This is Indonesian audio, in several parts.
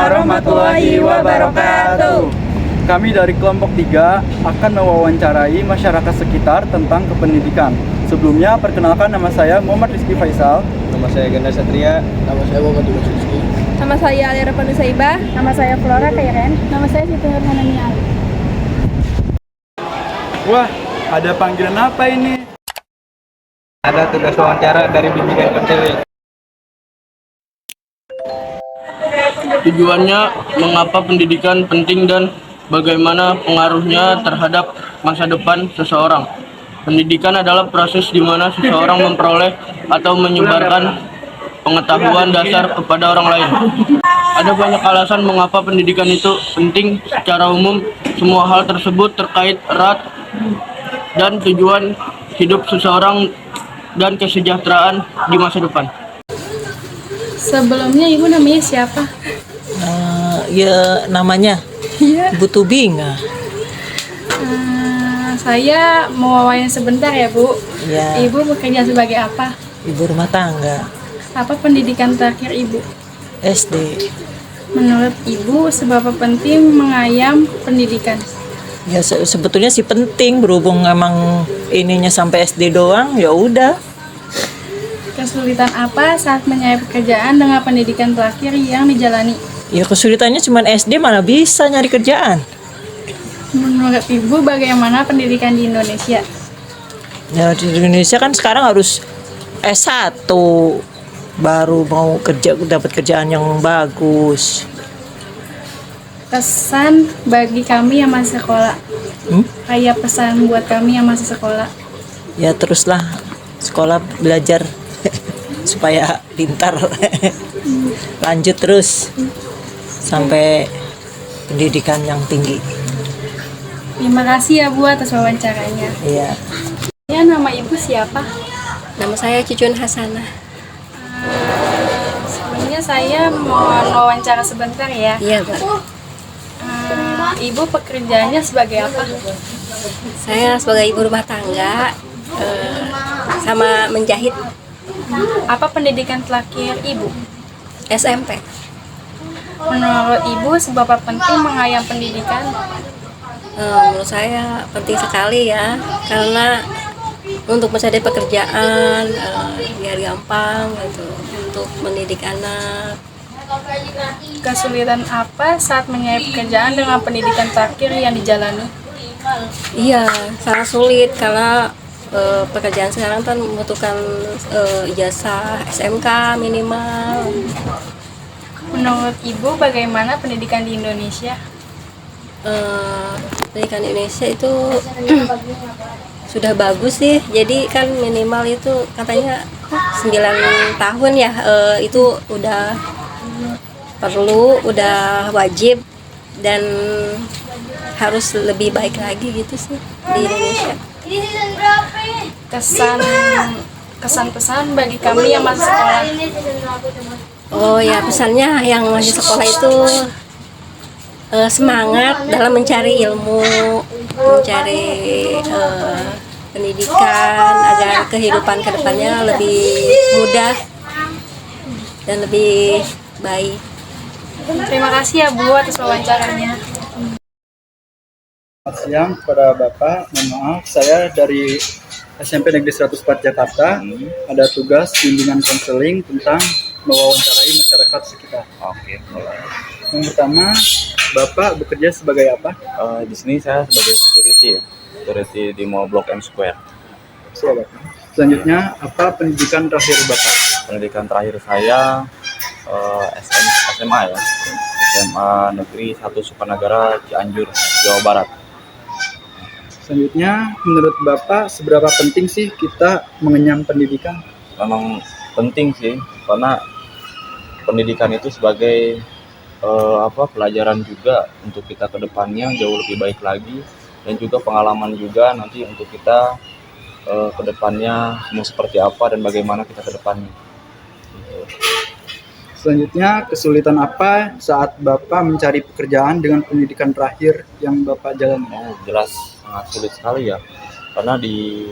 warahmatullahi wabarakatuh. Kami dari kelompok 3 akan mewawancarai masyarakat sekitar tentang kependidikan. Sebelumnya, perkenalkan nama saya Muhammad Rizky Faisal. Nama saya Ganda Satria. Nama saya Muhammad Dimas Rizky. Nama saya Alira Panusaibah. Nama saya Flora Kairen. Nama saya Siti Nurhanani Ali. Wah, ada panggilan apa ini? Ada tugas wawancara dari bimbingan konseling. Tujuannya mengapa pendidikan penting dan bagaimana pengaruhnya terhadap masa depan seseorang. Pendidikan adalah proses di mana seseorang memperoleh atau menyebarkan pengetahuan dasar kepada orang lain. Ada banyak alasan mengapa pendidikan itu penting. Secara umum, semua hal tersebut terkait erat dan tujuan hidup seseorang dan kesejahteraan di masa depan. Sebelumnya ibu namanya siapa? Ya namanya Ibu Tubing. Saya mau wawancara sebentar ya Bu. Ya, Ibu bekerja sebagai apa? ibu rumah tangga Apa pendidikan terakhir ibu? SD. Menurut ibu seberapa penting mengayam pendidikan? Ya sebetulnya sih penting, berhubung emang ininya sampai SD doang, ya udah. Kesulitan apa saat menyai pekerjaan dengan pendidikan terakhir yang dijalani? Ya kesulitannya cuma SD, mana bisa nyari kerjaan. Menurut ibu bagaimana pendidikan di Indonesia? Ya di Indonesia kan sekarang harus S1 baru mau kerja, dapat kerjaan yang bagus. Pesan bagi kami yang masih sekolah. Kayak pesan buat kami yang masih sekolah. Ya teruslah sekolah belajar supaya pintar. Lanjut terus sampai pendidikan yang tinggi. Terima kasih ya Bu atas wawancaranya. Iya. Ya, nama ibu siapa? Nama saya Cucun Hasanah. Sebelumnya saya mau wawancara sebentar ya. Iya, Pak. Ibu pekerjaannya sebagai apa? Saya sebagai ibu rumah tangga sama menjahit Apa pendidikan terakhir ibu? SMP. Menurut ibu seberapa penting mengayam pendidikan? Menurut saya penting sekali ya, karena untuk mencari pekerjaan biar gampang gitu, untuk mendidik anak. Kesulitan apa saat menyai pekerjaan dengan pendidikan terakhir yang dijalani? Iya, sangat sulit karena pekerjaan sekarang kan membutuhkan ijazah SMK minimal. Menurut ibu bagaimana pendidikan di Indonesia? Pendidikan di Indonesia itu sudah bagus sih, jadi kan minimal itu katanya 9 tahun ya, itu udah perlu, udah wajib dan harus lebih baik lagi gitu sih di Indonesia. Kesan-pesan bagi kami yang masih sekolah. Oh ya, pesannya yang masih sekolah itu semangat dalam mencari ilmu, mencari pendidikan agar kehidupan kedepannya lebih mudah dan lebih baik. Terima kasih ya Bu atas wawancaranya. Selamat siang kepada Bapak. Mohon maaf, saya dari SMP Negeri 104 Jakarta. Ada tugas bimbingan konseling tentang mewawancarai masyarakat sekitar. Oke, mulai. Yang pertama, Bapak bekerja sebagai apa? Di sini saya sebagai security ya. Security di Mall Blok M Square. Siap, Bapak. Selanjutnya, apa pendidikan terakhir Bapak? Pendidikan terakhir saya SMA ya. SMA Negeri 1 Sukanagara Cianjur, Jawa Barat. Selanjutnya, menurut Bapak seberapa penting sih kita mengenyam pendidikan? Memang penting sih, karena pendidikan itu sebagai pelajaran juga untuk kita ke depannya jauh lebih baik lagi, dan juga pengalaman juga nanti untuk kita ke depannya mau seperti apa dan bagaimana kita ke depannya. Selanjutnya, kesulitan apa saat Bapak mencari pekerjaan dengan pendidikan terakhir yang Bapak jalani? Oh, jelas sangat sulit sekali ya, karena di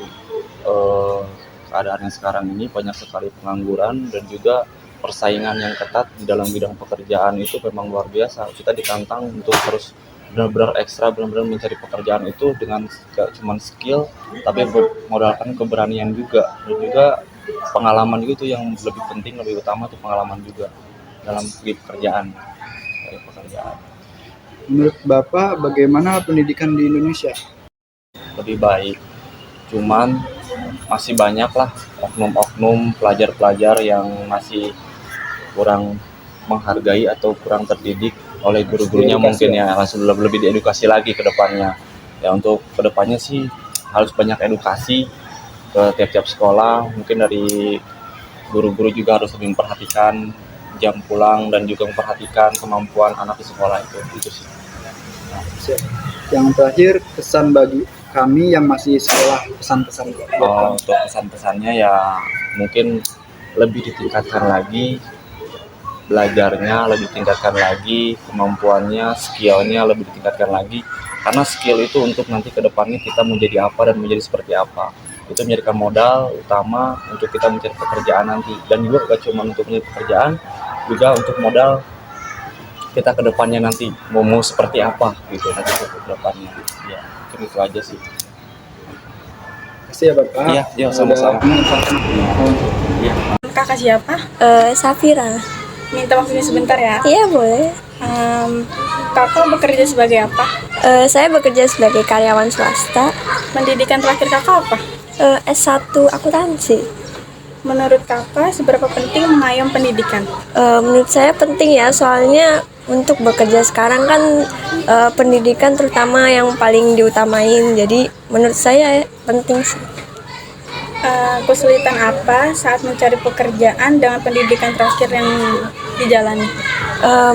keadaan yang sekarang ini banyak sekali pengangguran dan juga persaingan yang ketat di dalam bidang pekerjaan itu memang luar biasa. Kita ditantang untuk terus benar-benar ekstra, benar-benar mencari pekerjaan itu dengan gak cuma skill, tapi modalkan keberanian juga, dan juga pengalaman itu yang lebih penting, lebih utama itu pengalaman juga dalam segi pekerjaan. Menurut Bapak, bagaimana pendidikan di Indonesia? Lebih baik, cuman masih banyak lah oknum-oknum pelajar-pelajar yang masih kurang menghargai atau kurang terdidik oleh guru-gurunya, mungkin ya, harus lebih diedukasi lagi ke depannya. Ya, untuk ke depannya sih harus banyak edukasi ke tiap-tiap sekolah, mungkin dari guru-guru juga harus lebih memperhatikan jam pulang dan juga memperhatikan kemampuan anak di sekolah itu sih. Yang terakhir, kesan bagi kami yang masih sekolah, pesan-pesan. Untuk pesan-pesannya ya mungkin lebih ditingkatkan lagi belajarnya, lebih ditingkatkan lagi kemampuannya, skillnya lebih ditingkatkan lagi, karena skill itu untuk nanti ke depannya kita menjadi apa dan menjadi seperti apa, itu menjadikan modal utama untuk kita mencari pekerjaan nanti, dan juga gak cuma untuk mencari pekerjaan, juga untuk modal kita ke depannya nanti mau seperti apa gitu nanti ke depannya. Ya, mungkin itu aja sih. Kasih ya Bapak. Iya, sama-sama. Iya. Kakak siapa? Safira. Minta waktunya sebentar ya. Iya boleh. Kakak bekerja sebagai apa? Saya bekerja sebagai karyawan swasta. Pendidikan terakhir kakak apa? S1 akuntansi. Menurut kakak, seberapa penting mengayomi pendidikan? Menurut saya penting ya, soalnya untuk bekerja sekarang kan pendidikan terutama yang paling diutamain. Jadi menurut saya penting sih. Kesulitan apa saat mencari pekerjaan dengan pendidikan terakhir yang dijalani?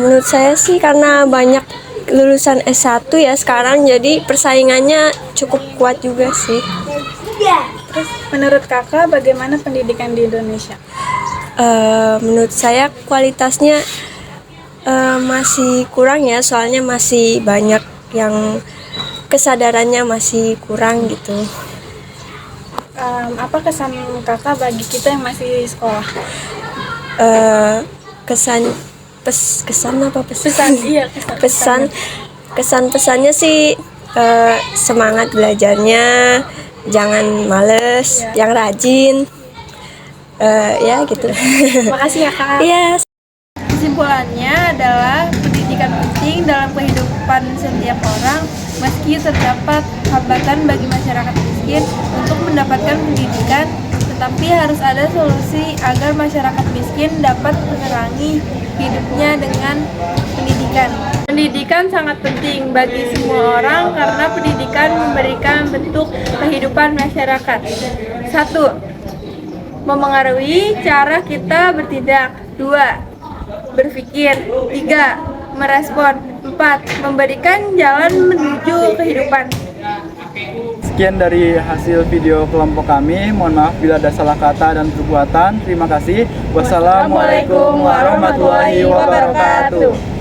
Menurut saya sih karena banyak lulusan S1 ya sekarang, jadi persaingannya cukup kuat juga sih. Terus menurut kakak bagaimana pendidikan di Indonesia? Menurut saya kualitasnya masih kurang ya, soalnya masih banyak yang kesadarannya masih kurang gitu. Apa kesan kakak bagi kita yang masih sekolah? Pesannya sih semangat belajarnya, jangan males, yang rajin, ya gitu. Makasih ya kak. Iya. Kesimpulannya adalah pendidikan penting dalam kehidupan setiap orang, meski terdapat hambatan bagi masyarakat miskin untuk mendapatkan pendidikan, tetapi harus ada solusi agar masyarakat miskin dapat menerangi hidupnya dengan pendidikan. Pendidikan sangat penting bagi semua orang karena pendidikan memberikan bentuk kehidupan masyarakat. 1. Memengaruhi cara kita bertindak. 2. Berpikir. 3. Merespon. 4. Memberikan jalan menuju kehidupan. Sekian dari hasil video kelompok kami. Mohon maaf bila ada salah kata dan perbuatan. Terima kasih. Wassalamualaikum warahmatullahi wabarakatuh.